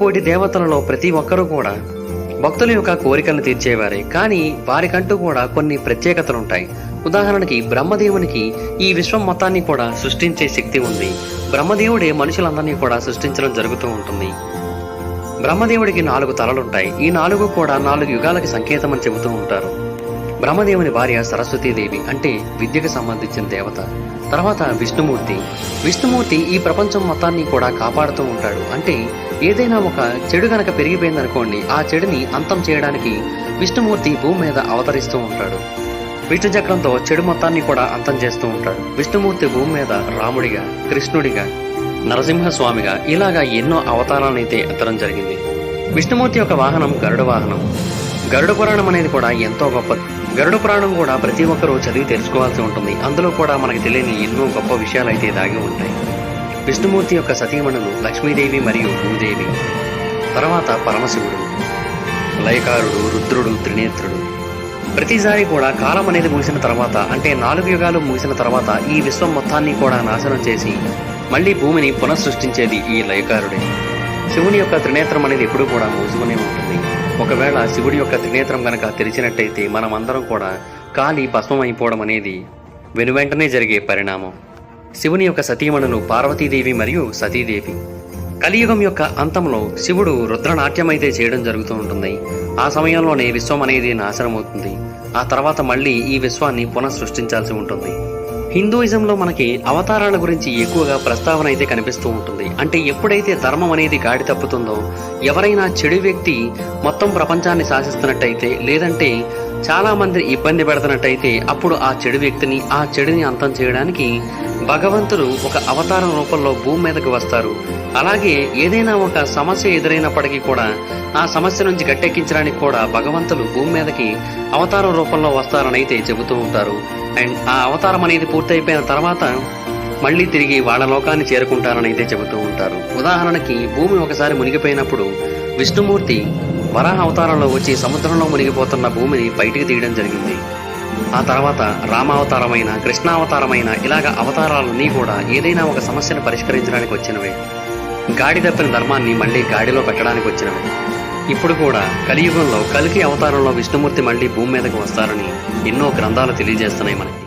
ముక్కోటి దేవతలలో ప్రతి ఒక్కరూ కూడా భక్తుల యొక్క కోరికలను తీర్చేవారే. కానీ వారికంటూ కూడా కొన్ని ప్రత్యేకతలుంటాయి. ఉదాహరణకి బ్రహ్మదేవునికి ఈ విశ్వం మొత్తాన్ని కూడా సృష్టించే శక్తి ఉంది. బ్రహ్మదేవుడే మనుషులందరినీ కూడా సృష్టించడం జరుగుతూ ఉంటుంది. బ్రహ్మదేవుడికి 4 తలలుంటాయి. ఈ 4 కూడా 4 యుగాలకి సంకేతం అని చెబుతూ ఉంటారు. బ్రహ్మదేవుని భార్య సరస్వతీదేవి, అంటే విద్యకు సంబంధించిన దేవత. తర్వాత విష్ణుమూర్తి ఈ ప్రపంచం మొత్తాన్ని కూడా కాపాడుతూ ఉంటాడు. అంటే ఏదైనా ఒక చెడు గనక పెరిగిపోయిందనుకోండి, ఆ చెడుని అంతం చేయడానికి విష్ణుమూర్తి భూమి మీద అవతరిస్తూ ఉంటాడు. విష్ణు చక్రంతో చెడు మొత్తాన్ని కూడా అంతం చేస్తూ ఉంటాడు. విష్ణుమూర్తి భూమి మీద రాముడిగా, కృష్ణుడిగా, నరసింహస్వామిగా ఇలాగా ఎన్నో అవతారాలనైతే ఎత్తడం జరిగింది. విష్ణుమూర్తి యొక్క వాహనం గరుడ వాహనం. గరుడ పురాణం అనేది కూడా ఎంతో గొప్పది. గరుడ పురాణం కూడా ప్రతి ఒక్కరూ చదివి తెలుసుకోవాల్సి ఉంటుంది. అందులో కూడా మనకి తెలియని ఎన్నో గొప్ప విషయాలు అయితే దాగి ఉంటాయి. విష్ణుమూర్తి యొక్క సతీమణులు లక్ష్మీదేవి మరియు భూదేవి. తర్వాత పరమశివుడు, లయకారుడు, రుద్రుడు, త్రినేత్రుడు. ప్రతిసారి కూడా కాలం అనేది ముగిసిన తర్వాత, అంటే 4 యుగాలు ముగిసిన తర్వాత ఈ విశ్వం మొత్తాన్ని కూడా నాశనం చేసి మళ్లీ భూమిని పునఃసృష్టించేది ఈ లయకారుడే. శివుని యొక్క త్రినేత్రం అనేది ఎప్పుడూ కూడా మూసుకునే ఉంటుంది. ఒకవేళ శివుడి యొక్క త్రినేత్రం గనక తెరిచినట్టయితే మనమందరం కూడా కాలి భస్మం అయిపోవడం అనేది వెనువెంటనే జరిగే పరిణామం. శివుని యొక్క సతీమణులు పార్వతీదేవి మరియు సతీదేవి. కలియుగం యొక్క అంతంలో శివుడు రుద్రనాట్యం అయితే చేయడం జరుగుతూ ఉంటుంది. ఆ సమయంలోనే విశ్వం అనేది నాశనమవుతుంది. ఆ తర్వాత మళ్ళీ ఈ విశ్వాన్ని పునఃసృష్టించాల్సి ఉంటుంది. హిందూయిజంలో మనకి అవతారాల గురించి ఎక్కువగా ప్రస్తావన అయితే కనిపిస్తూ ఉంటుంది. అంటే ఎప్పుడైతే ధర్మం అనేది గాడి తప్పుతుందో, ఎవరైనా చెడు వ్యక్తి మొత్తం ప్రపంచాన్ని శాసిస్తున్నట్టయితే, లేదంటే చాలా మంది ఇబ్బంది పెడుతున్నట్టయితే, అప్పుడు ఆ చెడు వ్యక్తిని, ఆ చెడుని అంతం చేయడానికి భగవంతుడు ఒక అవతారం రూపంలో భూమి మీదకి వస్తారు. అలాగే ఏదైనా ఒక సమస్య ఎదురైనప్పటికీ కూడా ఆ సమస్య నుంచి గట్టెక్కించడానికి కూడా భగవంతుడు భూమి మీదకి అవతారం రూపంలో వస్తారని అయితే చెబుతూ ఉంటారు. అండ్ ఆ అవతారం అనేది పూర్తయిపోయిన తర్వాత మళ్ళీ తిరిగి వాళ్ళ లోకాన్ని చేరుకుంటారని అయితే చెబుతూ ఉంటారు. ఉదాహరణకి భూమి ఒకసారి మునిగిపోయినప్పుడు విష్ణుమూర్తి వరాహ అవతారంలో వచ్చి సముద్రంలో మునిగిపోతున్న భూమిని బయటికి తీయడం జరిగింది. ఆ తర్వాత రామావతారమైన, కృష్ణావతారమైన ఇలాగ అవతారాలన్నీ కూడా ఏదైనా ఒక సమస్యను పరిష్కరించడానికి వచ్చినవే. గాడి తప్పిన ధర్మాన్ని మళ్ళీ గాడిలో పెట్టడానికి వచ్చినవే. ఇప్పుడు కూడా కలియుగంలో కల్కి అవతారంలో విష్ణుమూర్తి మళ్ళీ భూమి మీదకు వస్తారని ఎన్నో గ్రంథాలు తెలియజేస్తున్నాయి మనకి.